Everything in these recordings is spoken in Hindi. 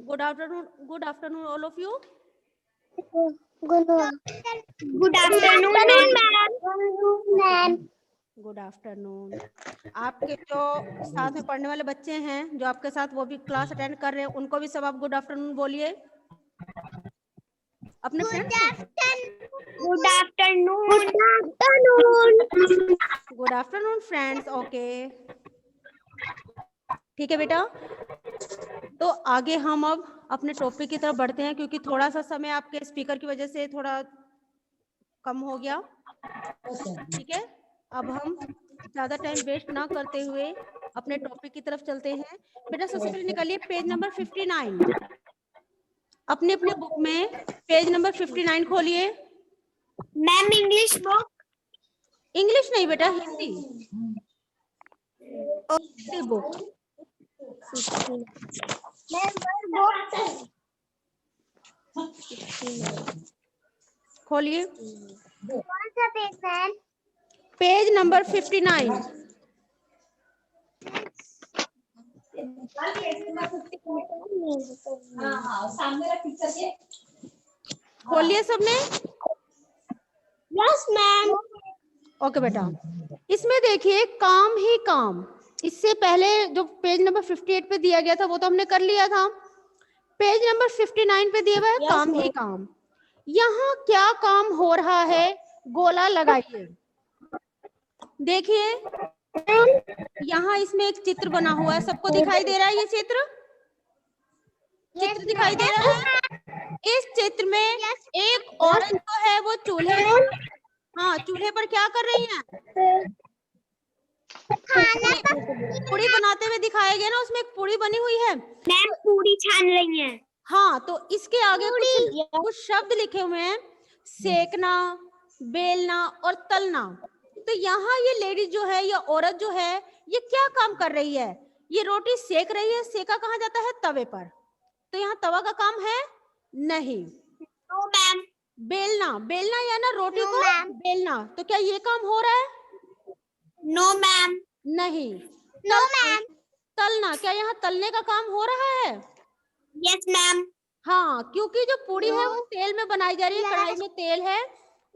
Good afternoon. Good afternoon, all of you. Good afternoon, ma'am. Good afternoon. आपके जो साथ में पढ़ने वाले बच्चे हैं जो आपके साथ वो भी क्लास अटेंड कर रहे हैं, उनको भी सब आप गुड आफ्टरनून बोलिए अपने फ्रेंड्स को। Good afternoon. Good afternoon friends. Okay, ठीक है बेटा। तो आगे हम अब अपने टॉपिक की तरफ बढ़ते हैं, क्योंकि थोड़ा सा समय आपके स्पीकर की वजह से थोड़ा कम हो गया। ठीक है, अब हम ज्यादा टाइम वेस्ट ना करते हुए अपने टॉपिक की तरफ चलते हैं। बेटा सबसे पहले निकालिए पेज नंबर 59। अपने अपने बुक में पेज नंबर 59 खोलिए। Ma'am English book. इंग्लिश नहीं बेटा, हिंदी। हिंदी बुक खोलिए। कौन सा पेज मैम? Page number 59। खोलिए सबने। Yes ma'am. ओके बेटा, इसमें देखिए काम ही काम। इससे पहले जो पेज नंबर 58 पे दिया गया था वो तो हमने कर लिया था। पेज नंबर 59 पे दिया हुआ है काम ही काम। यहाँ क्या काम हो रहा है, गोला लगाइए। देखिए यहाँ इसमें एक चित्र बना हुआ है, सबको दिखाई दे रहा है? ये चित्र दिखाई दे रहा है। इस चित्र में एक औरत जो है वो चूल्हे चूल्हे पर क्या कर रही है? पूड़ी बनाते हुए दिखाया गया ना, उसमें एक पूड़ी बनी हुई है। मैम पूरी छान रही हैं। हाँ, तो इसके आगे कुछ शब्द लिखे हुए हैं, सेकना, बेलना और तलना। तो यहाँ ये लेडी जो है, ये औरत जो है, ये क्या काम कर रही है? ये रोटी सेक रही है। सेका कहाँ जाता है? तवे पर। तो यहाँ तवा का काम है नहीं। No ma'am. बेलना या ना रोटी को बेलना, तो क्या ये काम हो रहा है? No ma'am. नहीं। No ma'am. तलना, क्या यहाँ तलने का काम हो रहा है? Yes ma'am. हाँ, क्योंकि जो पूरी है वो तेल में बनाई जा रही है। कढ़ाई में तेल है,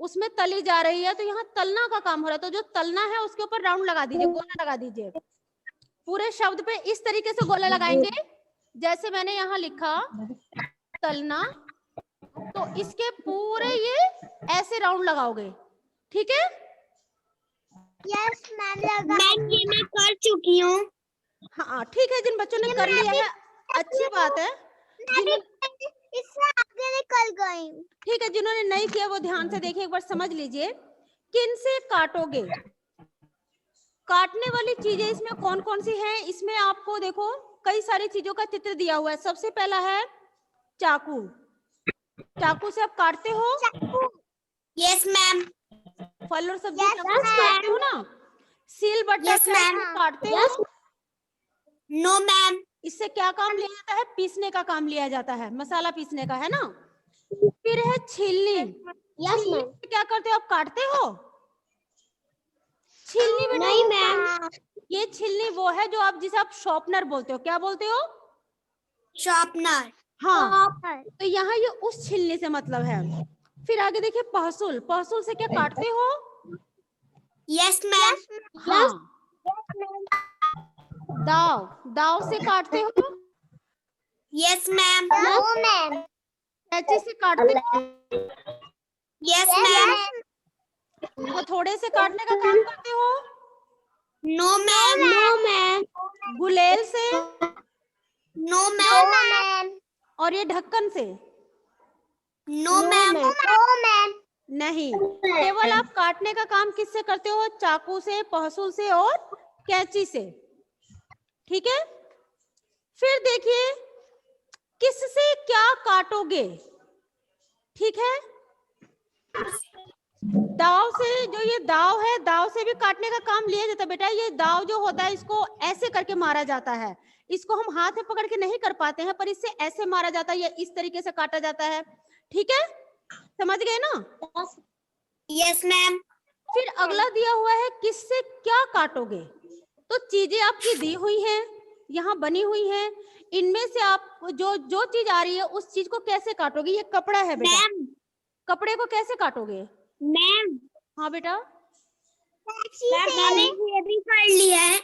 उसमें तली जा रही है, तो यहाँ तलना का काम हो रहा है। तो जो तलना है उसके ऊपर राउंड लगा दीजिए, गोला लगा दीजिए। पूरे शब्द पे इस तरीके से गोला लगाएंगे जैसे मैंने यहाँ लिखा तलना, तो इसके पूरे ये ऐसे राउंड लगाओगे। ठीक है? Yes ma'am. मैम ये मैं कर चुकी हूँ। हाँ ठीक है, जिन बच्चों ने कर लिया है अच्छी बात है। इससे आगे निकल गई। ठीक है, जिन्होंने नहीं किया वो ध्यान से देखिए, एक बार समझ लीजिए। किन से काटोगे? काटने वाली चीजें इसमें कौन कौन सी हैं? इसमें आपको देखो कई सारी चीजों का चित्र दिया हुआ है। सबसे पहला है चाकू। चाकू से आप काटते हो? Yes ma'am. फल और सब्जी चाकू से काटते हो ना? सील बट्टा से काटते हो? No ma'am. इससे क्या काम लिया जाता है? पीसने का काम लिया जाता है, मसाला पीसने का, है ना? फिर है छीलनी। छीलनी से क्या करते हो? आप काटते हो? छीलनी में नहीं मैम। ये छीलनी वो है जो आप जिसे आप शॉर्पनर बोलते हो। क्या बोलते हो? शॉर्पनर। हाँ, तो यहाँ ये उस छीलने से मतलब है। फिर आगे देखिए पहसुल। पहसुल से क्या काटते हो? Yes ma'am. हाँ। दाव, दाव से काटते हो? Yes ma'am. No ma'am. कैंची से काटते हो? Yes ma'am. हथौड़े से काटने का काम करते हो? No ma'am. No ma'am. गुलेल से? No ma'am. और ये ढक्कन से? No ma'am. No ma'am. नहीं, केवल आप काटने का काम किससे करते हो? चाकू से, पहसुल से और कैंची से। ठीक है? फिर देखिए किससे क्या काटोगे? ठीक है? दाव से, जो ये दाव है, दाव से भी काटने का काम लिया जाता है बेटा। ये दाव जो होता है इसको ऐसे करके मारा जाता है। इसको हम हाथ में पकड़ के नहीं कर पाते हैं, पर इससे ऐसे मारा जाता है, या इस तरीके से काटा जाता है। ठीक है, समझ गए ना? Yes ma'am. फिर अगला दिया हुआ है किससे क्या काटोगे। तो चीजें आपकी दी हुई हैं, यहाँ बनी हुई हैं, इनमें से आप जो जो चीज आ रही है उस चीज को कैसे काटोगे? ये कपड़ा है बेटा, मैम कपड़े को कैसे काटोगे? मैम हाँ बेटा, मैंने ये भी पढ़ लिया है।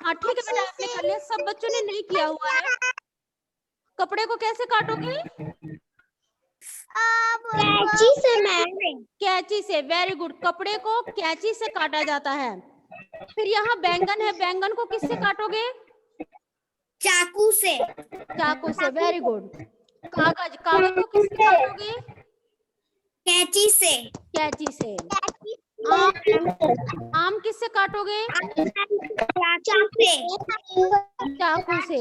हाँ ठीक है बेटा, आपने कर लिया, सब बच्चों ने नहीं किया हुआ है। कपड़े को कैसे काटोगे? कैंची से मैम। कैंची से, वेरी गुड, कपड़े को कैंची से काटा जाता है। फिर यहाँ बैंगन है, बैंगन को किससे काटोगे? चाकू से। चाकू से, वेरी गुड। कागज, कागज को किससे काटोगे? कैंची से। कैंची से। आम, आम किससे काटोगे? चाकू से। चाकू से।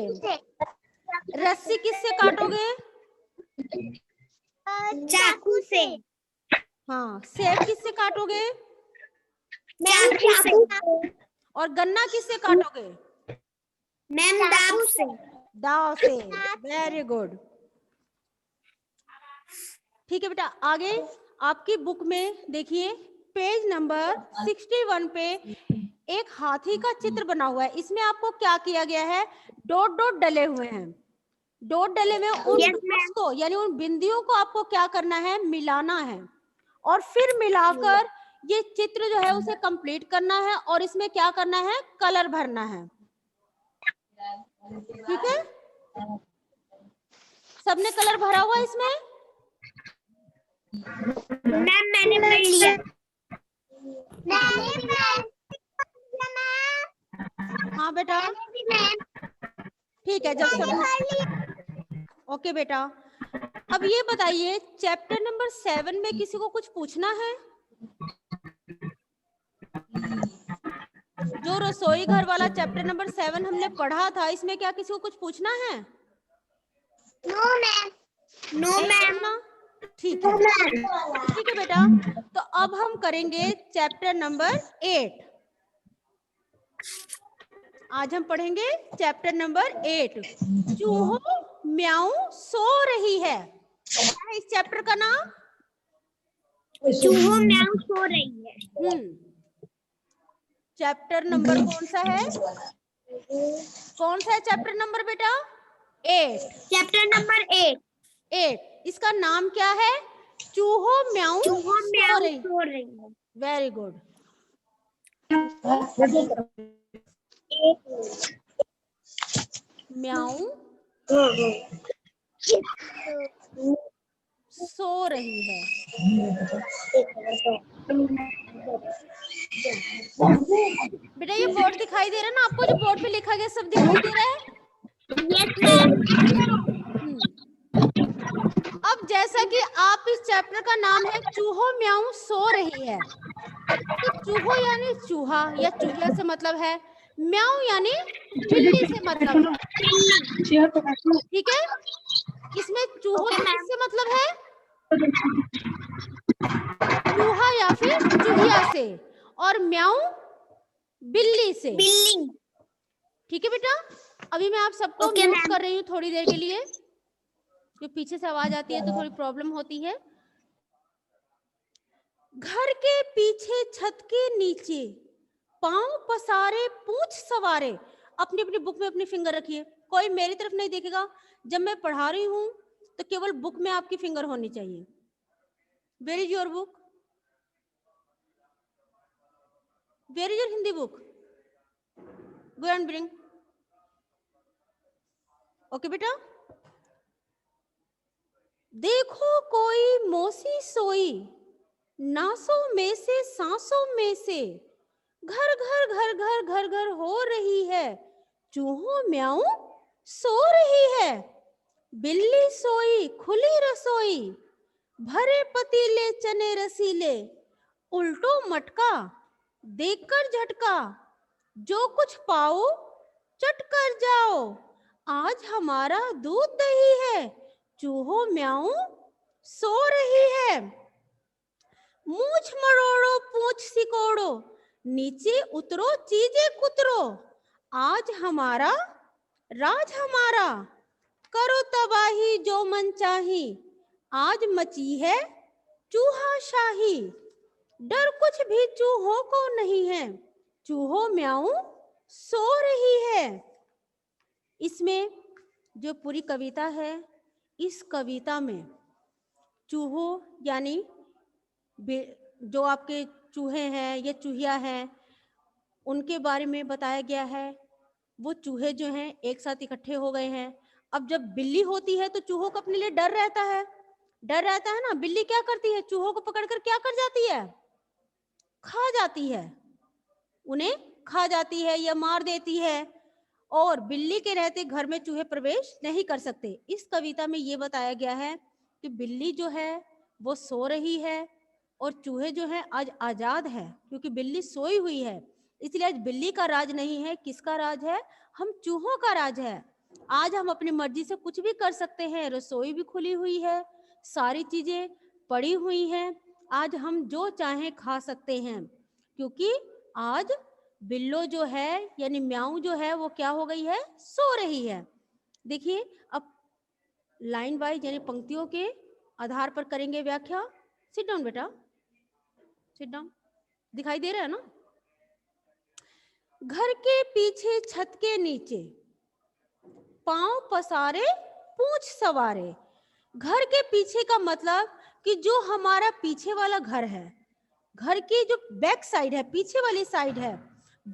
रस्सी किससे काटोगे? चाकू से। हाँ, सेब किससे काटोगे? चाकू से। और गन्ना किससे काटोगे? मैम दाव से। दाव से, वेरी गुड। ठीक है बेटा, आगे आपकी बुक में देखिए पेज नंबर 61 पे एक हाथी का चित्र बना हुआ है। इसमें आपको क्या किया गया है? डॉट डॉट डले हुए हैं। डॉट डले में उन डॉट्स को यानी उन बिंदियों को आपको क्या करना है? मिलाना है, और फिर मिलाकर ये चित्र जो है उसे कंप्लीट करना है, और इसमें क्या करना है? कलर भरना है। ठीक है, सबने कलर भरा हुआ इसमें? मैम मैंने पढ़ लिया। हाँ बेटा, ठीक है, जब सब ओके बेटा। अब ये बताइए चैप्टर नंबर 7 में किसी को कुछ पूछना है? जो रसोई घर वाला चैप्टर नंबर 7 हमने पढ़ा था, इसमें क्या किसी को कुछ पूछना है? No ma'am. No ma'am. ठीक है, ठीक है बेटा। तो अब हम करेंगे चैप्टर नंबर 8। आज हम पढ़ेंगे चैप्टर नंबर 8। चूहो म्याऊ सो रही है। क्या है इस चैप्टर का नाम? चूहो म्याऊ सो रही है। चैप्टर नंबर कौन सा है? कौन सा है चैप्टर नंबर बेटा? 8। Chapter number 8। इसका नाम क्या है? चूहो म्याऊ सो रही। है। Very good. म्याऊ सो रही है। बेटा ये बोर्ड दिखाई दे रहा है ना आपको? जो बोर्ड पे लिखा गया सब दिखाई दे रहा है? अब जैसा कि आप इस चैप्टर का नाम है चूहो म्याऊ सो रही है, तो चूहो यानी चूहा या चूहिया से मतलब है, म्याऊ यानी बिल्ली से मतलब है। ठीक है, इसमें चूहो से किससे मतलब है? चूहा या फिर चूहिया से, और म्याऊ बिल्ली से। बिल्ली। ठीक है बेटा, अभी मैं आप सबको म्यूट कर रही हूँ थोड़ी देर के लिए, जो पीछे से आवाज आती है तो थोड़ी प्रॉब्लम होती है। घर के पीछे छत के नीचे पांव पसारे पूंछ सवारे। अपनी अपनी बुक में अपनी फिंगर रखिए, कोई मेरी तरफ नहीं देखेगा। जब मैं पढ़ा रही हूं तो केवल बुक में आपकी फिंगर होनी चाहिए। Where is your book? Where is your Hindi book? Go and bring. Okay बेटा, देखो कोई मौसी सोई, नासों में से सांसों में से, घर घर घर घर घर घर हो रही है, चूहो म्याऊ सो रही है। बिल्ली सोई खुली रसोई, भरे पतीले चने रसीले, उल्टो मटका देखकर झटका, जो कुछ पाओ चट कर जाओ, आज हमारा दूध दही है, चूहो म्याऊ सो रही है। मूछ मरोड़ो पूंछ सिकोड़ो, नीचे उतरो चीजें कुतरो, आज हमारा राज हमारा, करो तबाही जो मन चाही, आज मची है चूहा शाही, डर कुछ भी चूहों को नहीं है, चूहो म्याऊ सो रही है। इसमें जो पूरी कविता है, इस कविता में चूहों यानी जो आपके चूहे हैं या चूहिया हैं उनके बारे में बताया गया है। वो चूहे जो हैं एक साथ इकट्ठे हो गए हैं। अब जब बिल्ली होती है तो चूहों को अपने लिए डर रहता है, डर रहता है ना। बिल्ली क्या करती है, चूहों को पकड़कर क्या कर जाती है, खा जाती है, उन्हें खा जाती है या मार देती है। और बिल्ली के रहते घर में चूहे प्रवेश नहीं कर सकते। इस कविता में ये बताया गया है कि बिल्ली जो है वो सो रही है और चूहे जो है आज आजाद है, क्योंकि बिल्ली सोई हुई है। इसलिए आज बिल्ली का राज नहीं है, किसका राज है, हम चूहों का राज है। आज हम अपनी मर्जी से कुछ भी कर सकते हैं, रसोई भी खुली हुई है, सारी चीजें पड़ी हुई हैं, आज हम जो चाहें खा सकते हैं, क्योंकि आज बिल्लो जो है यानी म्याऊ जो है वो क्या हो गई है, सो रही है। देखिए अब लाइन वाइज यानी पंक्तियों के आधार पर करेंगे व्याख्या। सिट डाउन बेटा, सिट डाउन। दिखाई दे रहा है ना। घर के पीछे छत के नीचे पांव पसारे पूंछ सवारे। घर के पीछे का मतलब कि जो हमारा पीछे वाला घर है, घर की जो बैक साइड है, पीछे वाली साइड है,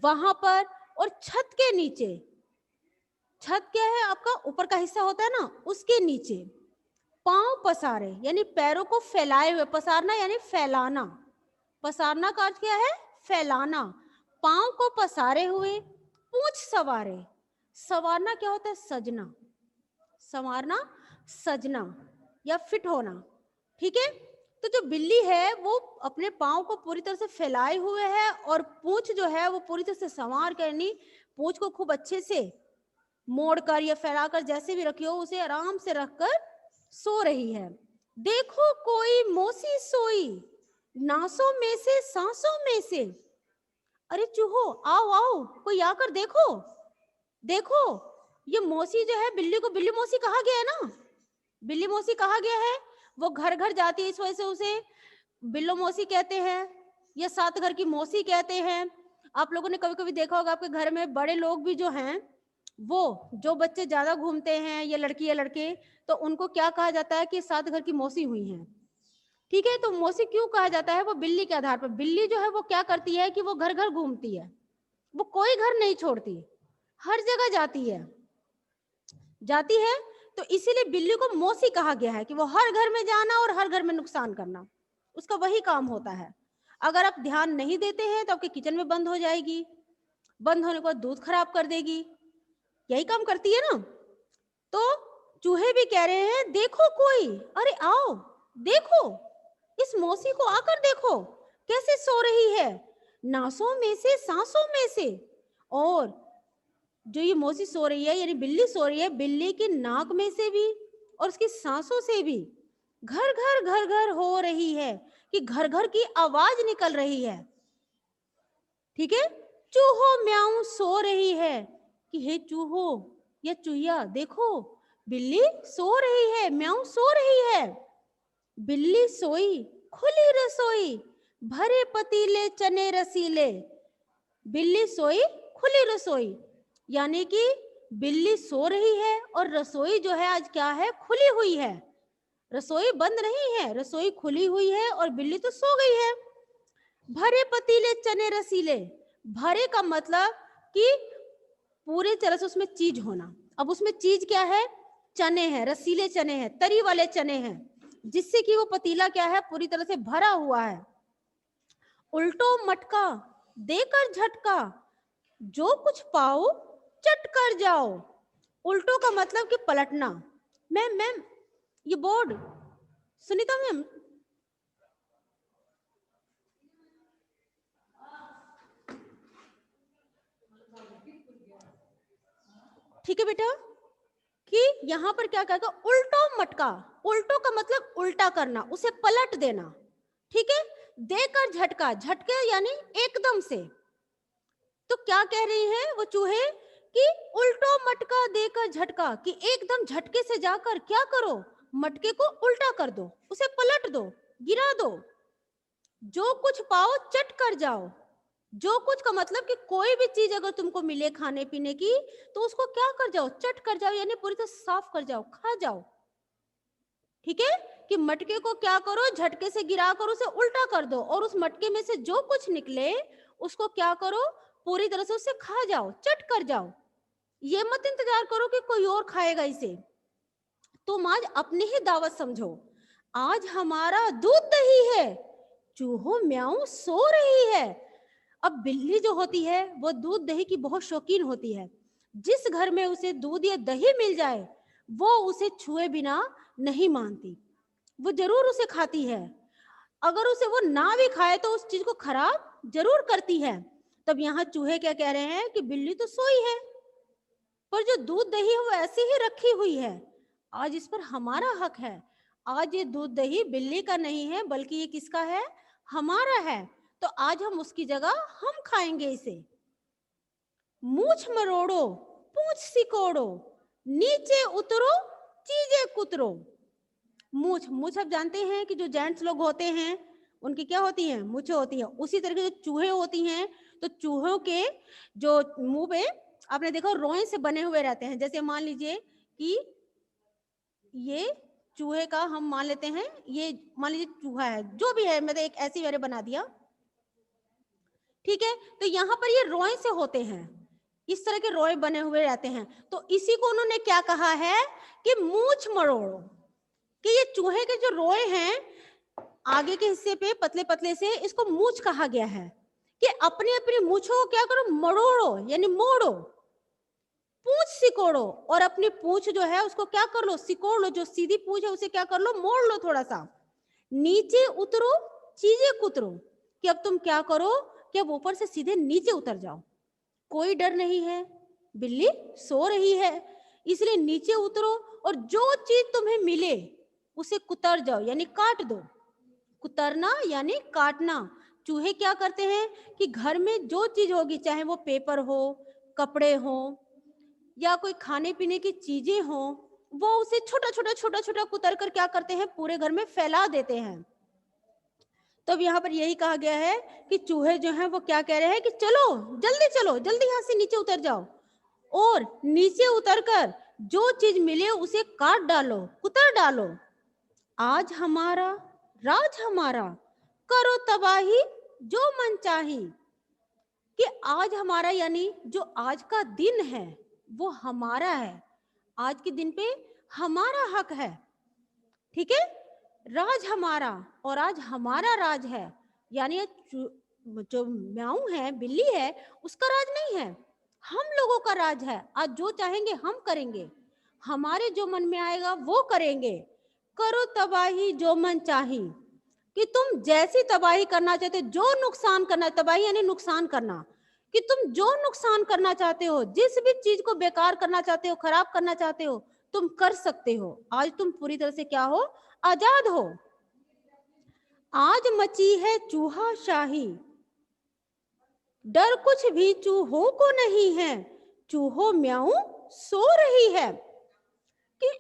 वहां पर, और छत के नीचे, छत क्या है आपका ऊपर का हिस्सा होता है ना, उसके नीचे पांव पसारे यानी पैरों को फैलाए हुए, पसारना यानी फैलाना, पसारना का अर्थ क्या है, फैलाना, पांव को पसारे हुए, पूंछ सवारे। सवारना क्या होता है, सजना, संवारना, सजना या फिट होना, ठीक है। तो जो बिल्ली है वो अपने पांव को पूरी तरह से फैलाए हुए है और पूंछ जो है वो पूरी तरह से संवार करनी, पूंछ को खूब अच्छे से मोड़कर या फैलाकर जैसे भी रखी हो उसे आराम से रखकर सो रही है। देखो कोई मौसी सोई, नासों में से सांसों में से। अरे चूहो आओ आओ, कोई आकर देखो, देखो ये मौसी जो है, बिल्ली को बिल्ली मौसी कहा गया है ना, बिल्ली मौसी कहा गया है। वो घर घर जाती है, इस वजह से उसे बिल्लो मौसी कहते हैं या सात घर की मौसी कहते हैं। आप लोगों ने कभी कभी देखा होगा आपके घर में बड़े लोग भी जो हैं, वो जो बच्चे ज्यादा घूमते हैं या लड़की या लड़के, तो उनको क्या कहा जाता है कि सात घर की मौसी हुई हैं, ठीक है। तो मौसी क्यों कहा जाता है, वो बिल्ली के आधार पर। बिल्ली जो है वो क्या करती है कि वो घर घर घूमती है, वो कोई घर नहीं छोड़ती, हर जगह जाती है, जाती है। तो इसीलिए बिल्ली को मौसी कहा गया है कि वो हर घर में जाना और हर घर में नुकसान करना, उसका वही काम होता है। अगर आप ध्यान नहीं देते हैं तो आपके किचन में बंद हो जाएगी, बंद होने के बाद दूध खराब कर देगी, यही काम करती है ना। तो चूहे भी कह रहे हैं देखो कोई, अरे आओ देखो, इस मौसी को आकर देखो कैसे सो रही है, नासों में से सांसों में से। और जो ये मौसी सो रही है यानी बिल्ली सो रही है, बिल्ली की नाक में से भी और उसकी सांसों से भी घर घर हो रही है, कि घर घर की आवाज निकल रही है, ठीक है। चूहो म्याऊ सो रही है कि हे चूहो या चूहिया देखो बिल्ली सो रही है, म्याऊ सो रही है। बिल्ली सोई खुली रसोई, भरे पतीले चने रसीले। बिल्ली सोई खुली रसोई यानी कि बिल्ली सो रही है और रसोई जो है आज क्या है, खुली हुई है, रसोई बंद नहीं है, रसोई खुली हुई है और बिल्ली तो सो गई है। भरे पतीले चने रसीले, भरे का मतलब कि पूरे तरह से उसमें चीज होना। अब उसमें चीज क्या है, चने हैं, रसीले चने हैं, तरी वाले चने हैं, जिससे कि वो पतीला क्या है, पूरी तरह से भरा हुआ है। उल्टो मटका देकर झटका, जो कुछ पाओ चट कर जाओ। उल्टो का मतलब कि पलटना। मैम ये बोर्ड, सुनीता मैम, ठीक है बेटा, कि यहां पर क्या कहेगा, उल्टो मटका। उल्टो का मतलब उल्टा करना, उसे पलट देना, ठीक है। देकर झटका, झटके यानी एकदम से। तो क्या कह रही हैं वो चूहे कि उल्टो मटका देकर झटका, कि एकदम झटके से जाकर क्या करो, मटके को उल्टा कर दो, उसे पलट दो, गिरा दो। जो कुछ पाओ चट कर जाओ, जो कुछ का मतलब कि कोई भी चीज अगर तुमको मिले खाने पीने की तो उसको क्या कर जाओ, चट कर जाओ, यानी पूरी तरह साफ कर जाओ, खा जाओ। ठीक है, कि मटके को क्या करो, झटके से गिरा कर उसे उल्टा कर दो और उस मटके में से जो कुछ निकले उसको क्या करो, पूरी तरह से उसे खा जाओ, चट कर जाओ। ये मत इंतजार करो कि कोई और खाएगा इसे। तुम आज अपनी ही दावत समझो। आज हमारा दूध दही है, चूहो म्याऊं सो रही है। अब बिल्ली जो होती है वो दूध दही की बहुत शौकीन होती है। जिस घर में उसे दूध या दही मिल जाए वो उसे छुए बिना नहीं मानती, वो जरूर उसे खाती है। अगर उसे वो ना भी खाए तो उस चीज को खराब जरूर करती है। तब यहाँ चूहे क्या कह रहे हैं कि बिल्ली तो सोई है पर जो दूध दही है वो ऐसे ही रखी हुई है, आज इस पर हमारा हक है। आज ये दूध दही बिल्ली का नहीं है बल्कि ये किसका है, हमारा है। तो आज हम उसकी जगह हम खाएंगे इसे। मूछ मरोड़ो, पूंछ सिकोड़ो, नीचे उतरो, चीजें कुतरो। मूछ, मूछ आप जानते हैं कि जो जेंट्स लोग होते हैं उनकी क्या होती हैं, मूछें होती हैं। उसी तरह के जो चूहे होती हैं तो चूहों के जो मुंह पे आपने देखा रोए से बने हुए रहते हैं। जैसे मान लीजिए कि ये चूहे का हम मान लेते हैं, ये मान लीजिए चूहा है, जो भी है, मैंने एक ऐसी मैंने बना दिया। ठीक है, तो यहाँ पर ये रोए से होते हैं, इस तरह के रोए बने हुए रहते हैं। तो इसी को उन्होंने क्या कहा है कि मूछ मरोड़ो, कि ये चूहे के जो रोए हैं आगे के हिस्से पे पतले पतले से, इसको मूछ कहा गया है कि अपनी अपनी मूछों को क्या करो, मरोड़ो यानी मोड़ो। पूंछ सिकोड़ो, और अपनी पूंछ जो है उसको क्या कर लो, सिकोड़ लो। जो सीधी पूंछ है उसे क्या कर लो, मोड़ लो थोड़ा सा। नीचे उतरो, चीजें कुतरो, कि अब तुम क्या करो कि अब ऊपर से सीधे नीचे उतर जाओ। कोई डर नहीं है, बिल्ली सो रही है, इसलिए नीचे उतरो और जो चीज तुम्हें मिले उसे कुतर जाओ यानी काट दो। कुतरना यानी काटना। चूहे क्या करते हैं कि घर में जो चीज होगी, चाहे वो पेपर हो, कपड़े हो या कोई खाने पीने की चीजें हो, वो उसे छोटा छोटा छोटा छोटा कुतर कर क्या करते हैं, पूरे घर में फैला देते हैं। तो अब यहाँ पर यही कहा गया है कि चूहे जो हैं वो क्या कह रहे हैं कि चलो जल्दी यहाँ से नीचे उतर जाओ, और नीचे उतरकर जो चीज मिले उसे काट डालो, कुतर डालो। आज हमारा राज हमारा, करो तबाही जो मन चाही। कि आज हमारा यानी जो आज का दिन है वो हमारा है, आज के दिन पे हमारा हक है। ठीक है, राज हमारा, और आज हमारा राज है, यानी जो म्याऊं है, बिल्ली है, उसका राज नहीं है, हम लोगों का राज है। आज जो चाहेंगे हम करेंगे, हमारे जो मन में आएगा वो करेंगे। करो तबाही जो मन चाही, कि तुम जैसी तबाही करना चाहते हो, जो नुकसान करना, तबाही यानी नुकसान करना, कि तुम जो नुकसान करना चाहते हो, जिस भी चीज को बेकार करना चाहते हो, खराब करना चाहते हो, तुम कर सकते हो। आज तुम पूरी तरह से क्या हो, आजाद हो। आज मची है चूहा शाही, डर कुछ भी चूहों को नहीं है, चूहो म्याऊं सो रही है। कि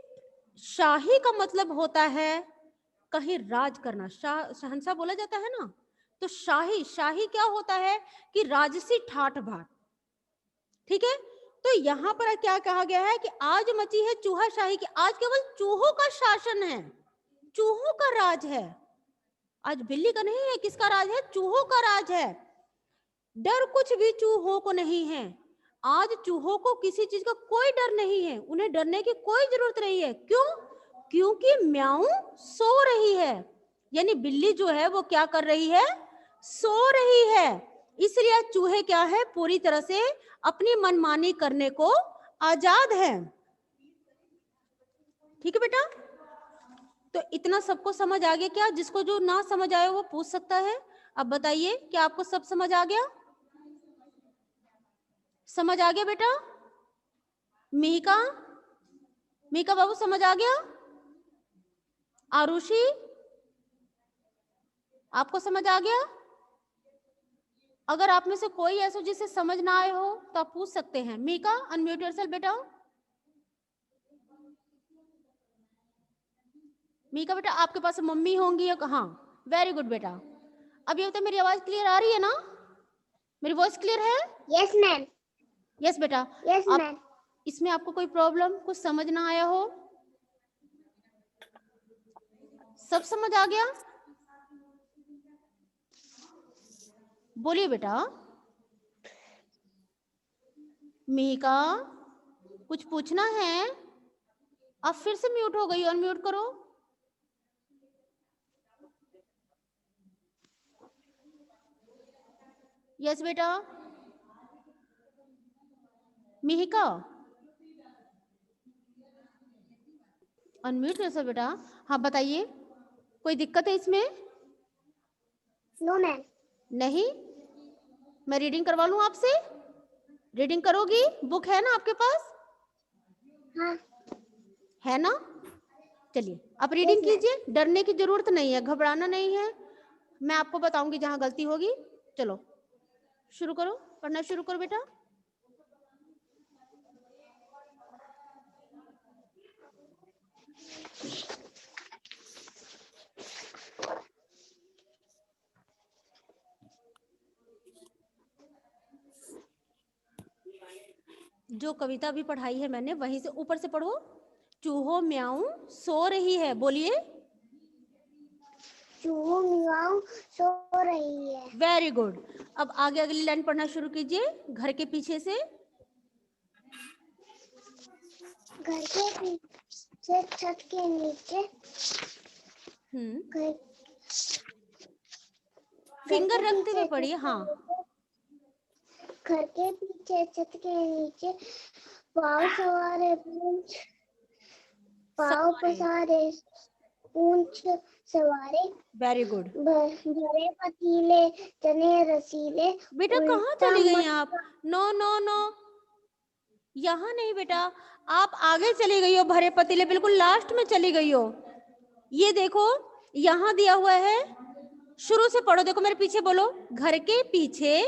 शाही का मतलब होता है कहीं राज करना, शहंशाह बोला जाता है ना, तो शाही, शाही क्या होता है कि राजसी ठाठ बाट। ठीक है, तो यहाँ पर क्या कहा गया है कि आज मची है चूहा शाही, की आज केवल चूहों का शासन है, चूहों का राज है। आज बिल्ली का नहीं है, किसका राज है, चूहों का राज है। डर कुछ भी चूहों को नहीं है, आज चूहों को किसी चीज का कोई डर नहीं है, उन्हें डरने की कोई जरूरत नहीं है। क्यों, क्योंकि म्याऊं सो रही है, यानी बिल्ली जो है वो क्या कर रही है, सो रही है। इसलिए चूहे क्या है, पूरी तरह से अपनी मनमानी करने को आजाद है। ठीक है बेटा, तो इतना सबको समझ आ गया क्या? जिसको जो ना समझ आया वो पूछ सकता है। अब बताइए, क्या आपको सब समझ आ गया? समझ आ गया बेटा? मिहिका, मिहिका बाबू समझ आ गया? आरुषि, आपको समझ आ गया? अगर आप में से कोई ऐसा जिसे समझ ना आए हो तो आप पूछ सकते हैं। मिहिका, अनम्यूट योरसेल्फ बेटा। मिहिका बेटा, आपके पास मम्मी होंगी या कहाँ? वेरी गुड बेटा। अब ये बता, मेरी आवाज क्लियर आ रही है ना? मेरी वॉइस क्लियर है? Yes, ma'am. यस बेटा। Yes, आप ma'am. इसमें आपको कोई प्रॉब्लम, कुछ समझ ना आया हो? सब समझ आ गया? बोलिए बेटा। मिहिका, कुछ पूछना है? आप फिर से म्यूट हो गई, अनम्यूट करो। यस बेटा। मिहिका, अनम्यूट कैसे बेटा? हाँ बताइए, कोई दिक्कत है इसमें? No, ma'am. नहीं? मैं रीडिंग करवा लूं आपसे? रीडिंग करोगी? बुक है ना आपके पास? हाँ. है ना? चलिए आप रीडिंग Yes, ma'am. कीजिए, डरने की जरूरत नहीं है, घबराना नहीं है। मैं आपको बताऊंगी जहां गलती होगी। चलो शुरू करो, पढ़ना शुरू करो बेटा। जो कविता भी पढ़ाई है मैंने वहीं से ऊपर से पढ़ो। चूहो म्याऊ सो रही है, बोलिए। चूहो मियाऊ सो रही है. Very good. अब आगे अगली लाइन पढ़ना शुरू कीजिए, घर के पीछे से। घर के पीछे छत के नीचे. घर फिंगर के रखते हुए पीछे पढ़िए। हाँ घर के पीछे छत के नीचे पाँव सवारे पूंछ पाँव पसारे पूंछ सवारे. वेरी गुड भरे पतीले चने रसीले. बेटा। कहाँ चली गई आप? नो नो नो, यहाँ नहीं बेटा, आप आगे चली गई हो। भरे पतीले बिल्कुल लास्ट में चली गई हो। ये देखो यहाँ दिया हुआ है, शुरू से पढ़ो। देखो मेरे पीछे बोलो, घर के पीछे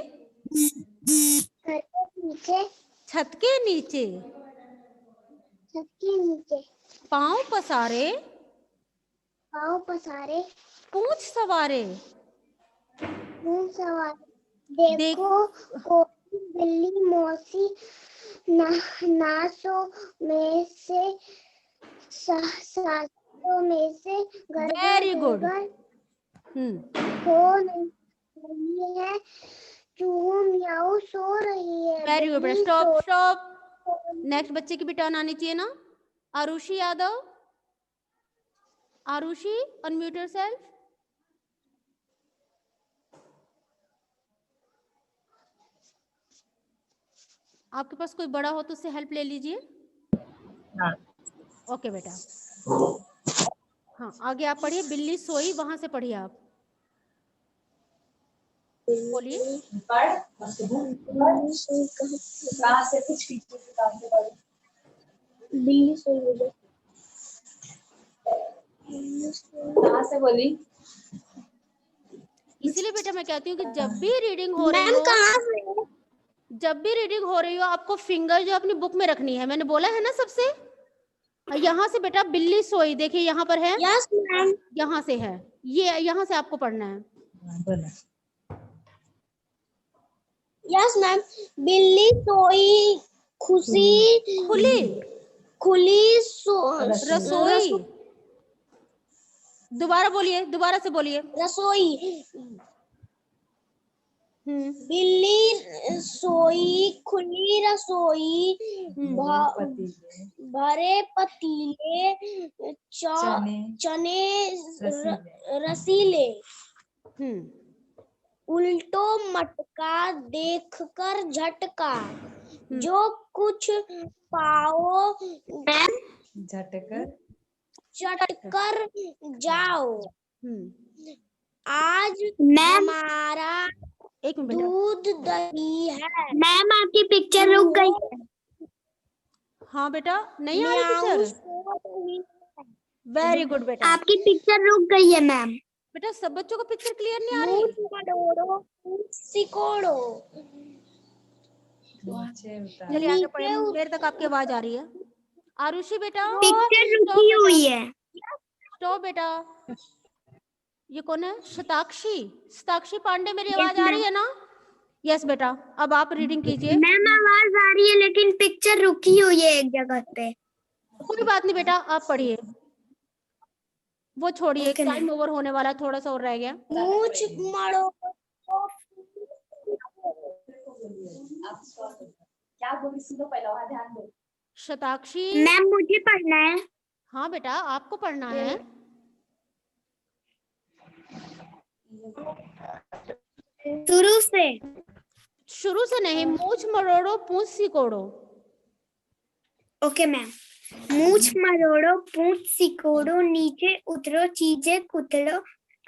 घर के पीछे छत के नीचे छत के नीचे पाँव पसारे पाँव पसारे पूंछ सवारे। पूंछ सवारे. देखो कोई बिल्ली मौसी नासों में से सासों में से घर वेरी गुड। हो नहीं है. चूहो मियाऊ सो रही है. वेरी गुड बेटा। बिल्ली स्टॉप सो स्टॉप। नेक्स्ट बच्चे की भी टर्न आनी चाहिए ना। Arushi Yadav, Arushi unmute yourself. आपके पास कोई बड़ा हो तो उससे हेल्प ले लीजिए। ओके बेटा। हाँ आगे आप पढ़िए, बिल्ली सोई, वहां से पढ़िए आप। बोलिए। कहाँ से कुछ बिल्ली सोई बोले. कहाँ से बोली? इसीलिए बेटा मैं कहती हूँ कि जब भी रीडिंग हो रही हो, जब भी रीडिंग हो रही हो, आपको फिंगर जो अपनी बुक में रखनी है। मैंने बोला है ना सबसे। यहाँ से बेटा बिल्ली सोई, देखिए यहाँ पर है। Yes ma'am. यहाँ से है, ये यहाँ से आपको पढ़ना है। Yes ma'am. बिल्ली सोई खुली रसोई। दोबारा बोलिए, दोबारा से बोलिए। रसोई. बिल्ली सोई खुली रसोई. भरे पतीले चने रसीले. उल्टो मटका देखकर झटका. जो कुछ पाओ चटकर जाओ. आज हमारा एक मिनट दूध दही है. मैम आपकी पिक्चर रुक गई है. हाँ बेटा, नहीं आ रही पिक्चर। वेरी गुड बेटा। आपकी पिक्चर रुक गई है मैम. बेटा सब बच्चों को पिक्चर क्लियर नहीं आ रही। सिकोड़ो. चलिए आगे पढ़े, मेरे तक आपकी आवाज आ रही है। आरुषि बेटा पिक्चर रुकी हुई है. स्टॉप बेटा। ये कौन है? शताक्षी पांडे, मेरी आवाज आ रही है ना? यस बेटा, अब आप रीडिंग कीजिए। मैम आवाज आ रही है लेकिन पिक्चर रुकी हुई है एक जगह पे। कोई बात नहीं बेटा, आप पढ़िए, वो छोड़िए, Okay, टाइम ओवर होने वाला, थोड़ा सा और रह गया। मूछ मड़ो क्या बोली सुनो पहले, वहां ध्यान दो। शताक्षी, मैम मुझे पढ़ना है। हाँ बेटा आपको पढ़ना है। शुरू से नहीं, मूछ मरोड़ो पूंछ सिकोड़ो। Okay ma'am. मूछ मरोड़ो पूंछ सिकोड़ो, नीचे उतरो चीजें कुतरो,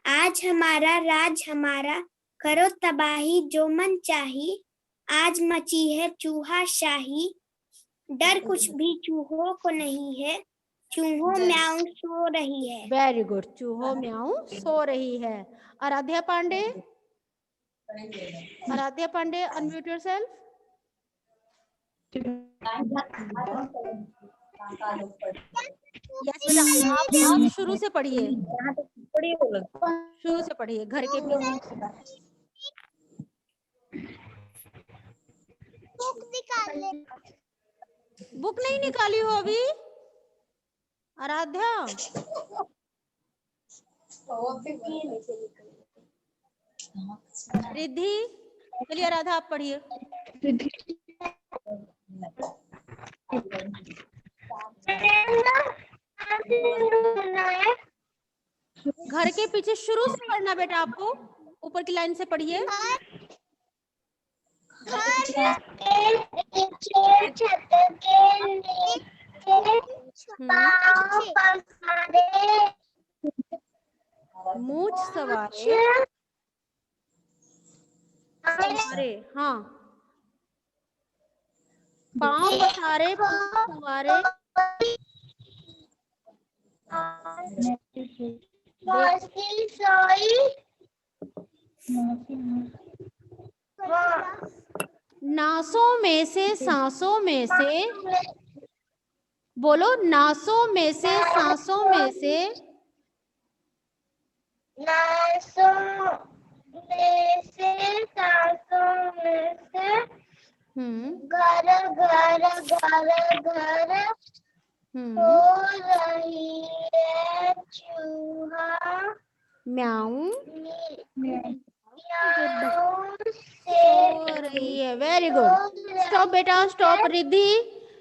आज हमारा राज हमारा, करो तबाही जो मन चाही, आज मची है चूहा शाही, डर कुछ भी चूहों को नहीं है, चूहों म्याऊं सो रही है। वेरी गुड, चूहो म्याऊ सो रही है। Aaradhya Pandey, Aaradhya Pandey, unmute yourself. Yes बेटा, आप शुरू से पढ़िए, शुरू से पढ़िए, घर के पीछे। बुक निकाल ले। बुक नहीं निकाली हो अभी आराध्या? रिद्धि, चलिए आराधा आप पढ़िए। घर के पीछे शुरू से पढ़ना बेटा, आपको ऊपर की लाइन से पढ़िए। मूछ सवारे, सवारे, हाँ, पांव पसारे पूंछ सवारे, नासों में से सांसों में से, बोलो, नासों में से सांसों में से, नासों में से सांसों में से, घर घर घर घर हो रही है चूहा म्याऊ म्याऊं सो रही है। वेरी गुड, स्टॉप बेटा, स्टॉप। रिद्धि,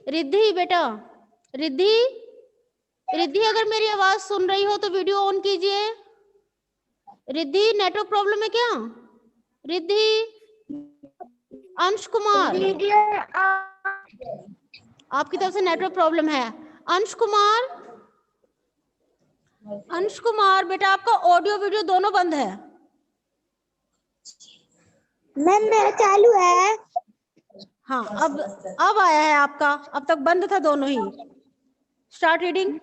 रिद्धि बेटा, रिद्धि, रिद्धि अगर मेरी आवाज सुन रही हो तो वीडियो ऑन कीजिए। रिद्धि, नेटवर्क प्रॉब्लम है क्या? रिद्धि, अंश कुमार, आपकी तरफ से नेटवर्क प्रॉब्लम है। अंश कुमार, अंश कुमार बेटा, आपका ऑडियो वीडियो दोनों बंद है। मैम मेरा चालू है। हाँ, अब आया है आपका, अब तक बंद था दोनों ही। Start reading.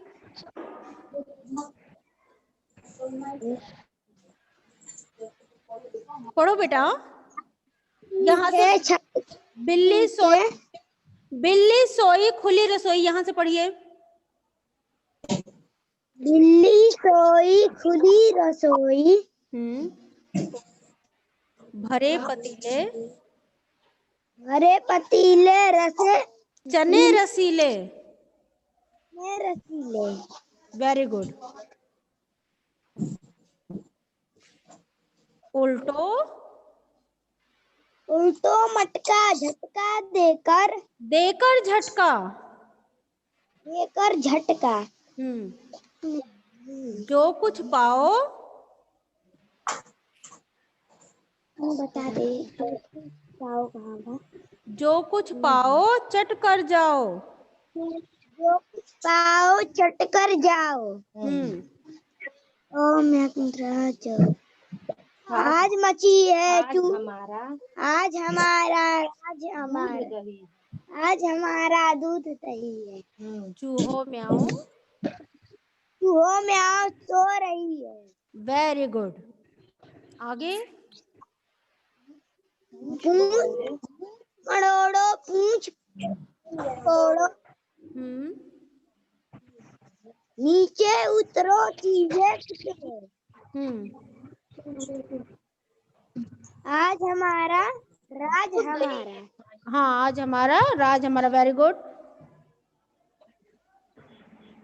पढ़ो बेटा। यहाँ से बिल्ली सोई, बिल्ली सोई खुली रसोई, यहाँ से पढ़िए। बिल्ली सोई खुली रसोई, भरे पतीले, भरे पतीले रसे चने रसीले। रसीले। Very good. उल्टो, उल्टो मटका झटका देकर, देकर झटका, देकर झटका। जो कुछ पाओ, बता दे पाओ कहाँ था? जो कुछ पाओ चट कर जाओ, जो कुछ पाओ चट कर जाओ। ओ मैं जाओ। आज मची है हमारा, आज हमारा, आज हमारा, आज हमारा दूध दही है। चूहो म्याऊ, चूहो म्याऊ सो रही है। Very good. आगे। मड़ोड़ो पूंछ तोड़ो, नीचे उतरो चीजें कुतरो, आज हमारा राज हमारा। हाँ, आज हमारा, राज हमारा, वेरी गुड।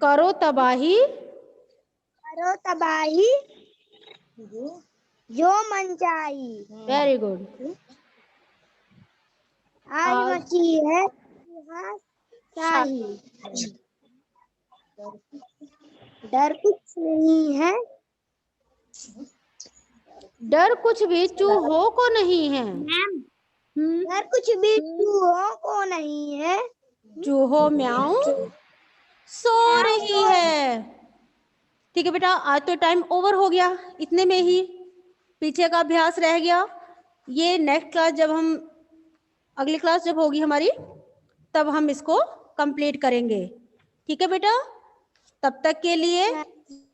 करो तबाही, करो तबाही जो मनचाही। Very good. आज मची है यहाँ शाही। डर कुछ नहीं है, डर कुछ भी चूहों को नहीं है। मैम डर कुछ भी चूहों को नहीं है। चूहो म्याऊं सो रही है। ठीक है बेटा, आज तो टाइम ओवर हो गया, इतने में ही पीछे का अभ्यास रह गया। ये नेक्स्ट क्लास जब हम, अगली क्लास जब होगी हमारी, तब हम इसको कंप्लीट करेंगे। ठीक है बेटा, तब तक के लिए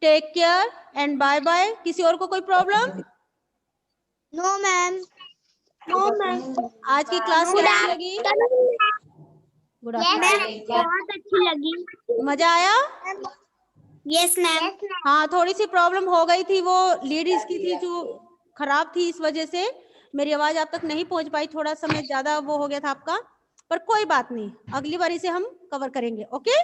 take care and bye bye. किसी और को कोई problem? No ma'am. No ma'am. आज की क्लास कैसी लगी? Good afternoon. बहुत अच्छी लगी। मजा आया? Yes ma'am. हाँ, थोड़ी सी प्रॉब्लम हो गई थी, वो लीड इसकी थी जो खराब थी, इस वजह से मेरी आवाज आप तक नहीं पहुंच पाई, थोड़ा समय ज्यादा वो हो गया था आपका, पर कोई बात नहीं, अगली बार इसे हम कवर करेंगे। ओके।